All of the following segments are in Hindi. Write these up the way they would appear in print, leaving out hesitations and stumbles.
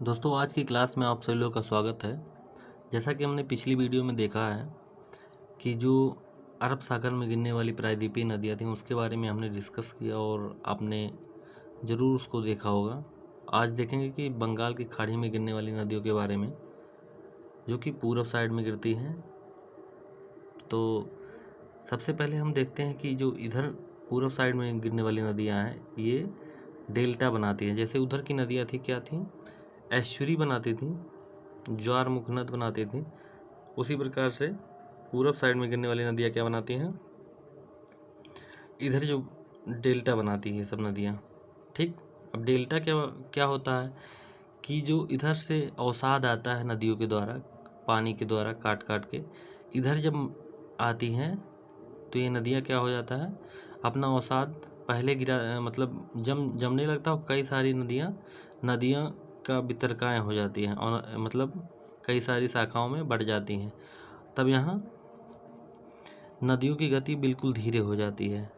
दोस्तों आज की क्लास में आप सभी लोगों का स्वागत है। जैसा कि हमने पिछली वीडियो में देखा है कि जो अरब सागर में गिरने वाली प्रायद्वीपीय नदियाँ थीं उसके बारे में हमने डिस्कस किया और आपने ज़रूर उसको देखा होगा। आज देखेंगे कि बंगाल की खाड़ी में गिरने वाली नदियों के बारे में, जो कि पूरब साइड में गिरती हैं। तो सबसे पहले हम देखते हैं कि जो इधर पूरब साइड में गिरने वाली नदियाँ हैं ये डेल्टा बनाती हैं। जैसे उधर की नदियाँ थी क्या थी, एस्चुरी बनाती थी, ज्वार मुखनद बनाती थी, उसी प्रकार से पूरब साइड में गिरने वाली नदियाँ क्या बनाती हैं, इधर जो डेल्टा बनाती है सब नदियाँ। ठीक, अब डेल्टा क्या क्या होता है कि जो इधर से अवसाद आता है नदियों के द्वारा, पानी के द्वारा काट काट के इधर जब आती हैं तो ये नदियाँ क्या हो जाता है, अपना अवसाद पहले गिरा मतलब जमने लगता है। कई सारी नदियाँ का वितरकाएँ हो जाती हैं और मतलब कई सारी शाखाओं में बढ़ जाती हैं। तब यहाँ नदियों की गति बिल्कुल धीरे हो जाती है,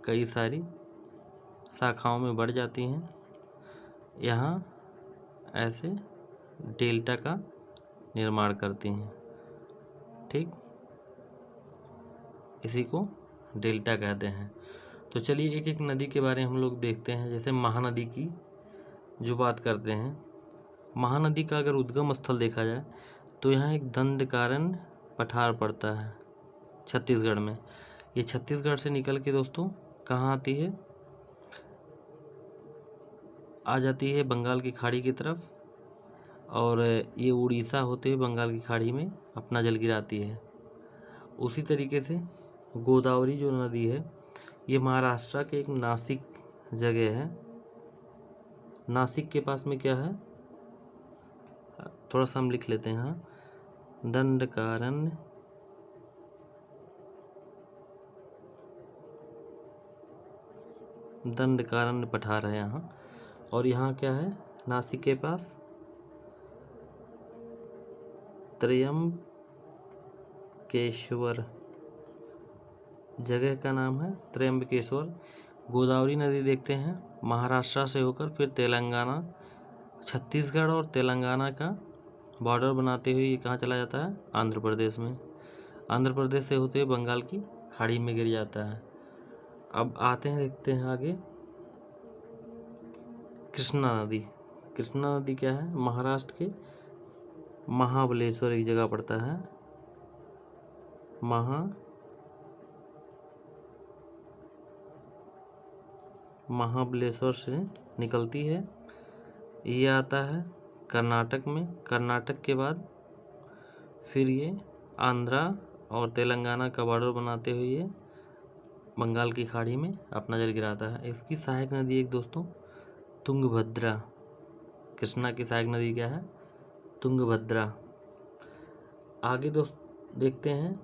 कई सारी शाखाओं में बढ़ जाती हैं। यहाँ ऐसे डेल्टा का निर्माण करती हैं। ठीक, इसी को डेल्टा कहते हैं। तो चलिए एक एक नदी के बारे में हम लोग देखते हैं। जैसे महानदी की जो बात करते हैं, महानदी का अगर उद्गम स्थल देखा जाए तो यहाँ एक दंडकारण्य पठार पड़ता है छत्तीसगढ़ में। ये छत्तीसगढ़ से निकल के दोस्तों कहाँ आती है, आ जाती है बंगाल की खाड़ी की तरफ, और ये उड़ीसा होते हुए बंगाल की खाड़ी में अपना जल गिराती है। उसी तरीके से गोदावरी जो नदी है ये महाराष्ट्र के एक नासिक जगह है। नासिक के पास में क्या है, थोड़ा सा हम लिख लेते हैं, हाँ, दंडकारण्य पठार है यहाँ। और यहाँ क्या है, नासिक के पास त्रयंबकेश्वर जगह का नाम है, त्रयंबकेश्वर। गोदावरी नदी देखते हैं महाराष्ट्र से होकर फिर तेलंगाना, छत्तीसगढ़ और तेलंगाना का बॉर्डर बनाते हुए ये कहाँ चला जाता है, आंध्र प्रदेश में। आंध्र प्रदेश से होते हुए बंगाल की खाड़ी में गिर जाता है। अब आते हैं, देखते हैं आगे कृष्णा नदी। कृष्णा नदी क्या है, महाराष्ट्र के महाबलेश्वर एक जगह पड़ता है, महाबलेश्वर से निकलती है। ये आता है कर्नाटक में। कर्नाटक के बाद फिर ये आंध्रा और तेलंगाना का बॉर्डर बनाते हुए ये बंगाल की खाड़ी में अपना जल गिराता है। इसकी सहायक नदी एक दोस्तों तुंगभद्रा। कृष्णा की सहायक नदी क्या है, तुंगभद्रा। आगे दोस्त देखते हैं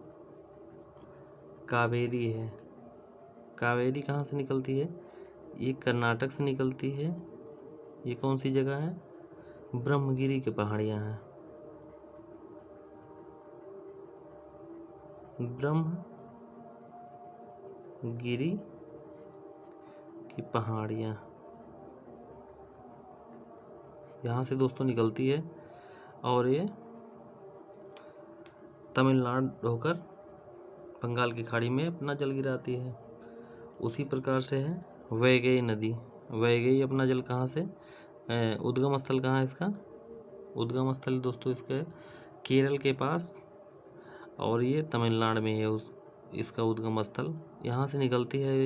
कावेरी है। कावेरी कहाँ से निकलती है, ये कर्नाटक से निकलती है। ये कौन सी जगह है, ब्रह्मगिरी के पहाड़ियाँ हैं, ब्रह्मगिरी की पहाड़ियाँ यहाँ से दोस्तों निकलती है और ये तमिलनाडु होकर बंगाल की खाड़ी में अपना जल गिराती है। उसी प्रकार से है वैगई नदी। वैगई अपना जल कहाँ से, उद्गम स्थल कहाँ है इसका, उद्गम स्थल दोस्तों इसका केरल के पास और ये तमिलनाडु में है इसका उद्गम स्थल। यहाँ से निकलती है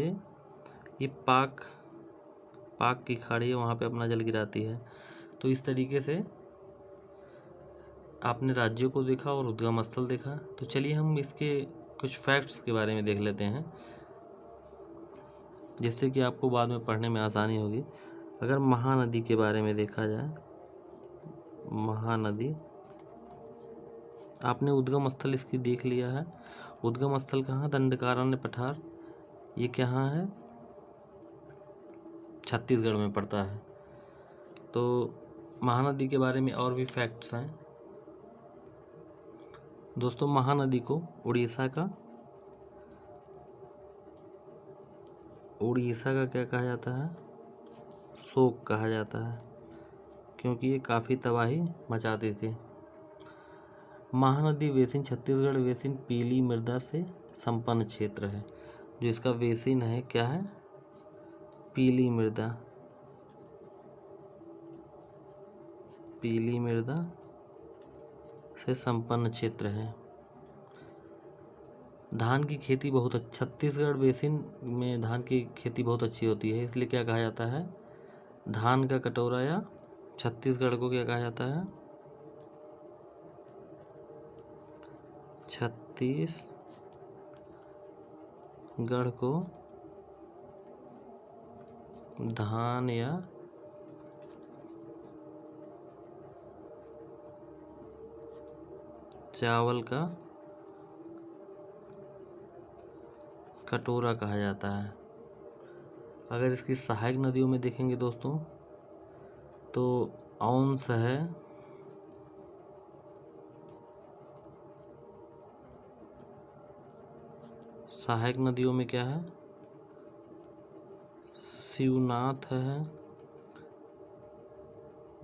ये पाक की खाड़ी है, वहाँ पे अपना जल गिराती है। तो इस तरीके से आपने राज्यों को देखा और उद्गम स्थल देखा। तो चलिए हम इसके कुछ फैक्ट्स के बारे में देख लेते हैं, जिससे कि आपको बाद में पढ़ने में आसानी होगी। अगर महानदी के बारे में देखा जाए, महानदी आपने उद्गम स्थल इसकी देख लिया है। उद्गम स्थल कहाँ, दंडकारण्य पठार, ये कहाँ है, छत्तीसगढ़ में पड़ता है। तो महानदी के बारे में और भी फैक्ट्स हैं दोस्तों। महानदी को उड़ीसा का क्या कहा जाता है, शोक कहा जाता है। क्योंकि ये काफ़ी तबाही मचाते थे। महानदी बेसिन छत्तीसगढ़ बेसिन पीली मृदा से संपन्न क्षेत्र है। जो इसका बेसिन है क्या है? पीली मृदा। पीली मृदा से संपन्न क्षेत्र है। धान की खेती बहुत छत्तीसगढ़ बेसिन में धान की खेती बहुत अच्छी होती है, इसलिए क्या कहा जाता है? धान का कटोरा, या छत्तीसगढ़ को क्या कहा जाता है? छत्तीसगढ़ को धान या चावल का कटोरा कहा जाता है। अगर इसकी सहायक नदियों में देखेंगे दोस्तों तो औंस है, सहायक नदियों में क्या है? शिवनाथ है,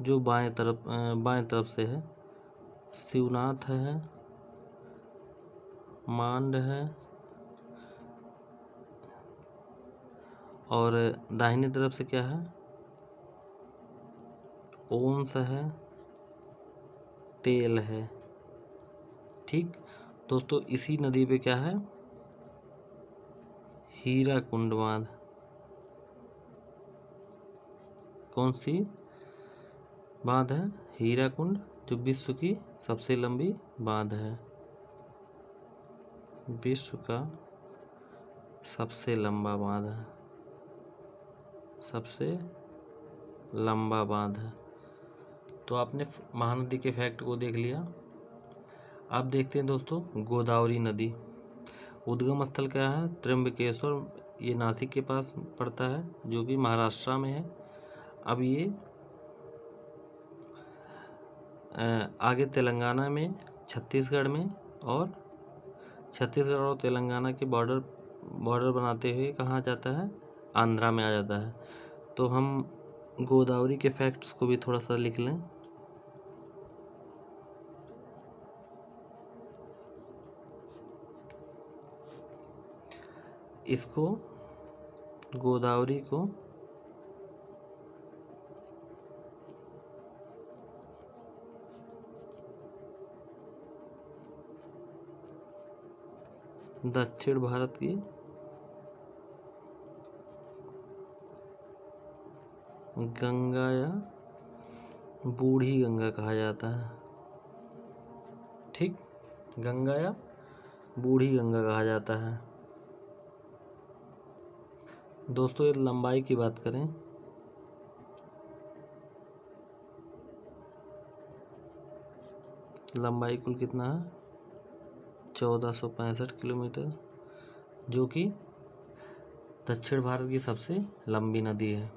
जो बाएं तरफ से है। शिवनाथ है, मांड है, और दाहिनी तरफ से क्या है? ओंस है, तेल है। ठीक दोस्तों, इसी नदी पे क्या है? हीराकुंड बांध। कौन सी बांध है? हीराकुंड, जो विश्व की सबसे लंबी बांध है। विश्व का सबसे लंबा बांध है, सबसे लंबा बांध है। तो आपने महानदी के फैक्ट को देख लिया। अब देखते हैं दोस्तों गोदावरी नदी। उद्गम स्थल क्या है? त्र्यंबकेश्वर, ये नासिक के पास पड़ता है, जो कि महाराष्ट्र में है। अब ये आगे तेलंगाना में, छत्तीसगढ़ में, और छत्तीसगढ़ और तेलंगाना के बॉर्डर बनाते हुए कहाँ जाता है? आंध्रा में आ जाता है। तो हम गोदावरी के फैक्ट्स को भी थोड़ा सा लिख लें। इसको गोदावरी को दक्षिण भारत की गंगा या बूढ़ी गंगा कहा जाता है। ठीक, गंगा या बूढ़ी गंगा कहा जाता है। दोस्तों ये लंबाई की बात करें लंबाई कुल कितना है? 1465 किलोमीटर, जो कि दक्षिण भारत की सबसे लंबी नदी है।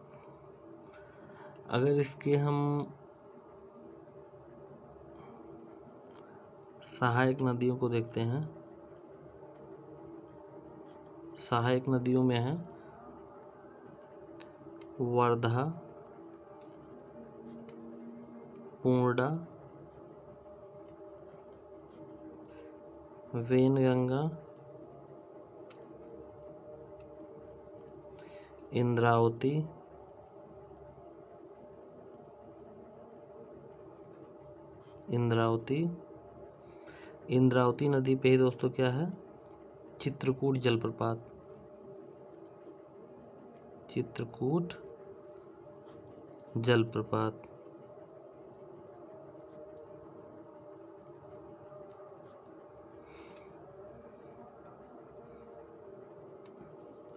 अगर इसके हम सहायक नदियों को देखते हैं, सहायक नदियों में है वर्धा, पूर्णा, वेनगंगा, इंद्रावती, इंद्रावती नदी पे ही दोस्तों क्या है? चित्रकूट जलप्रपात, चित्रकूट जलप्रपात।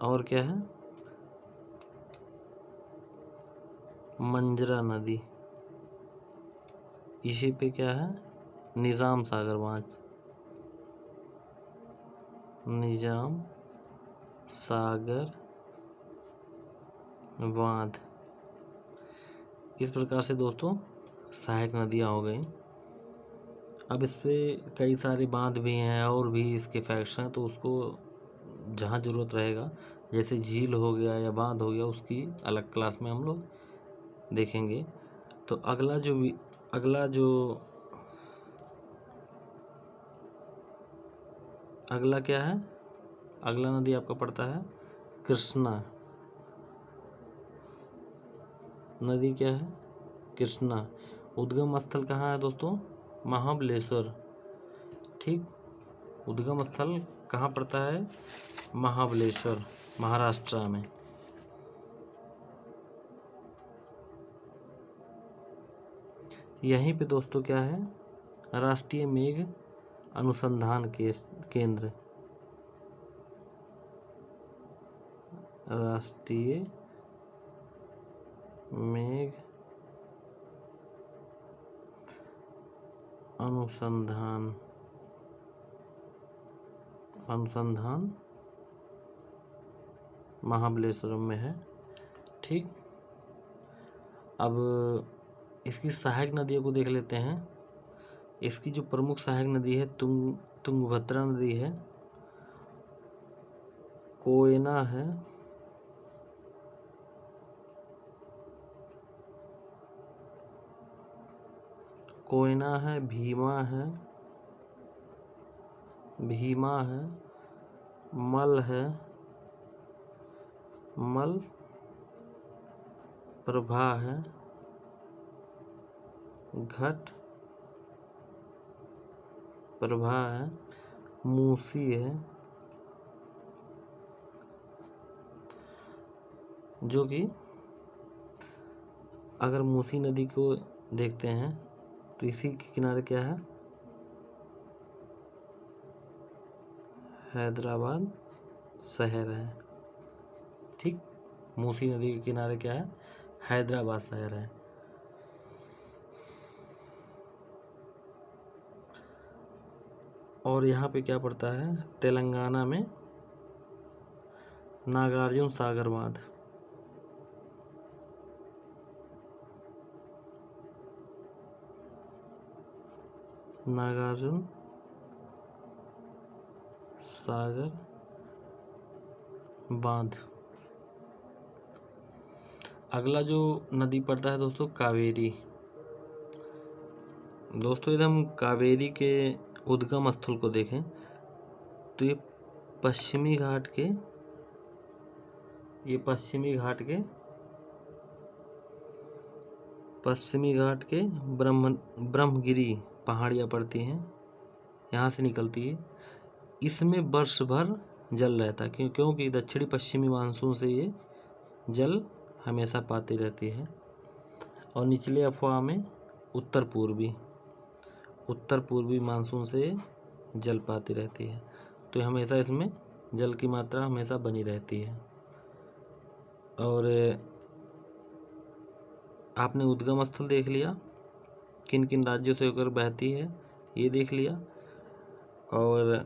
और क्या है? मंजरा नदी। इसी पे क्या है? निजाम सागर बांध, निजाम सागर बांध। इस प्रकार से दोस्तों सहायक नदियाँ हो गई। अब इस पे कई सारे बांध भी हैं और भी इसके फैक्ट्स हैं, तो उसको जहाँ ज़रूरत रहेगा, जैसे झील हो गया या बांध हो गया, उसकी अलग क्लास में हम लोग देखेंगे। तो अगला क्या है? अगला नदी आपका पड़ता है कृष्णा। नदी क्या है? कृष्णा। उद्गम स्थल कहाँ है दोस्तों? महाबलेश्वर। ठीक, उद्गम स्थल कहाँ पड़ता है? महाबलेश्वर, महाराष्ट्र में। यहीं पे दोस्तों क्या है? राष्ट्रीय मेघ अनुसंधान केंद्र, राष्ट्रीय मेघ अनुसंधान महाबलेश्वरम में है। ठीक, अब इसकी सहायक नदियों को देख लेते हैं। इसकी जो प्रमुख सहायक नदी है तुंगभद्रा नदी है, कोयना है, भीमा है, मल है, प्रभा है, घट प्रभा है, मूसी है, जो कि अगर मूसी नदी को देखते हैं तो इसी के किनारे क्या है? हैदराबाद शहर है। ठीक, मूसी नदी के किनारे क्या है? हैदराबाद शहर है। और यहाँ पे क्या पड़ता है? तेलंगाना में नागार्जुन सागर बांध। नागार्जुन सागर बांध। अगला जो नदी पड़ता है दोस्तों, कावेरी। दोस्तों यदि हम कावेरी के उद्गम स्थल को देखें तो ये पश्चिमी घाट के ब्रह्मगिरी पहाड़ियाँ पड़ती हैं, यहाँ से निकलती है। इसमें वर्ष भर जल रहता है क्योंकि दक्षिणी पश्चिमी मानसून से ये जल हमेशा पाती रहती है। और निचले अफवाह में उत्तर पूर्वी मानसून से जल पाती रहती है, तो हमेशा इसमें जल की मात्रा हमेशा बनी रहती है। और आपने उद्गम स्थल देख लिया, किन किन राज्यों से होकर बहती है ये देख लिया। और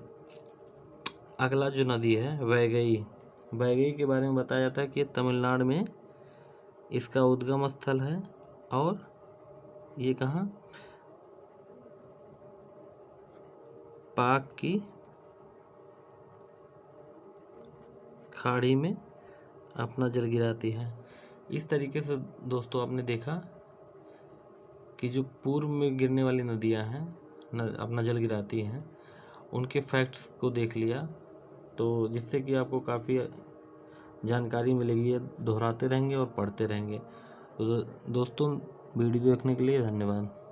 अगला जो नदी है वैगई के बारे में बताया जाता है कि तमिलनाडु में इसका उद्गम स्थल है। और ये कहाँ? पाक की खाड़ी में अपना जल गिराती है। इस तरीके से दोस्तों आपने देखा कि जो पूर्व में गिरने वाली नदियां हैं अपना जल गिराती हैं, उनके फैक्ट्स को देख लिया, तो जिससे कि आपको काफ़ी जानकारी मिलेगी। ये दोहराते रहेंगे और पढ़ते रहेंगे। तो दोस्तों वीडियो देखने के लिए धन्यवाद।